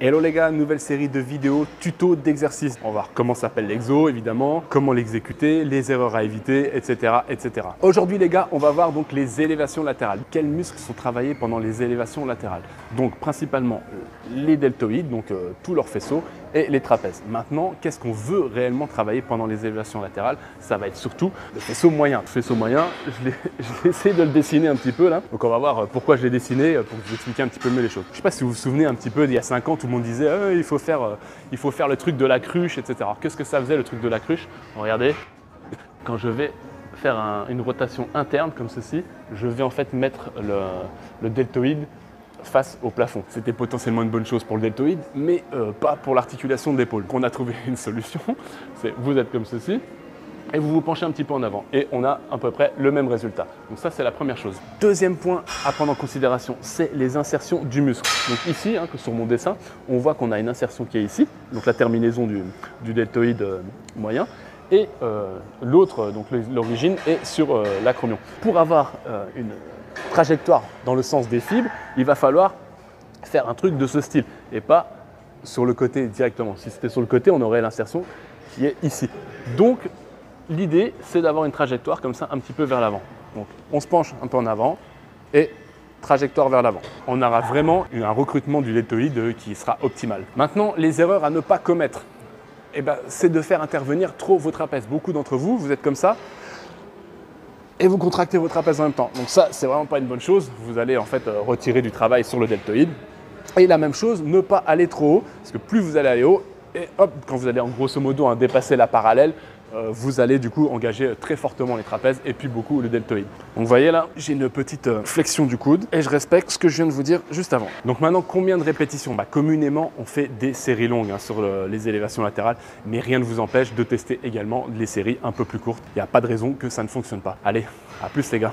Hello les gars, nouvelle série de vidéos tuto d'exercices. On va voir comment s'appelle l'exo évidemment, comment l'exécuter, les erreurs à éviter, etc. etc. Aujourd'hui les gars, on va voir donc les élévations latérales. Quels muscles sont travaillés pendant les élévations latérales? Donc principalement les deltoïdes, donc tous leurs faisceaux, et les trapèzes. Maintenant, qu'est-ce qu'on veut réellement travailler pendant les élévations latérales? Ça va être surtout le faisceau moyen. Le faisceau moyen, je vais essayer de le dessiner un petit peu là. Donc on va voir pourquoi je l'ai dessiné pour vous expliquer un petit peu mieux les choses. Je ne sais pas si vous vous souvenez un petit peu d'il y a 5 ans, tout le monde disait il faut faire le truc de la cruche, etc. Alors qu'est-ce que ça faisait le truc de la cruche? Regardez, quand je vais faire une rotation interne comme ceci, je vais en fait mettre le deltoïde face au plafond. C'était potentiellement une bonne chose pour le deltoïde, mais pas pour l'articulation de l'épaule. On a trouvé une solution, c'est vous êtes comme ceci, et vous vous penchez un petit peu en avant. Et on a à peu près le même résultat. Donc ça, c'est la première chose. Deuxième point à prendre en considération, c'est les insertions du muscle. Donc ici, sur mon dessin, on voit qu'on a une insertion qui est ici, donc la terminaison du deltoïde moyen. Et l'autre, donc l'origine, est sur l'acromion. Pour avoir une trajectoire dans le sens des fibres, il va falloir faire un truc de ce style et pas sur le côté directement. Si c'était sur le côté, on aurait l'insertion qui est ici. Donc l'idée, c'est d'avoir une trajectoire comme ça un petit peu vers l'avant. Donc on se penche un peu en avant et trajectoire vers l'avant. On aura vraiment un recrutement du deltoïde qui sera optimal. Maintenant, les erreurs à ne pas commettre, c'est de faire intervenir trop vos trapèzes. Beaucoup d'entre vous, vous êtes comme ça et vous contractez vos trapèzes en même temps. Donc ça, c'est vraiment pas une bonne chose. Vous allez en fait retirer du travail sur le deltoïde. Et la même chose, ne pas aller trop haut, parce que plus vous allez aller haut, et hop, quand vous allez en grosso modo dépasser la parallèle, vous allez du coup engager très fortement les trapèzes et puis beaucoup le deltoïde. Donc vous voyez là, j'ai une petite flexion du coude et je respecte ce que je viens de vous dire juste avant. Donc maintenant, combien de répétitions? Communément, on fait des séries longues sur les élévations latérales, mais rien ne vous empêche de tester également les séries un peu plus courtes. Il n'y a pas de raison que ça ne fonctionne pas. Allez, à plus les gars.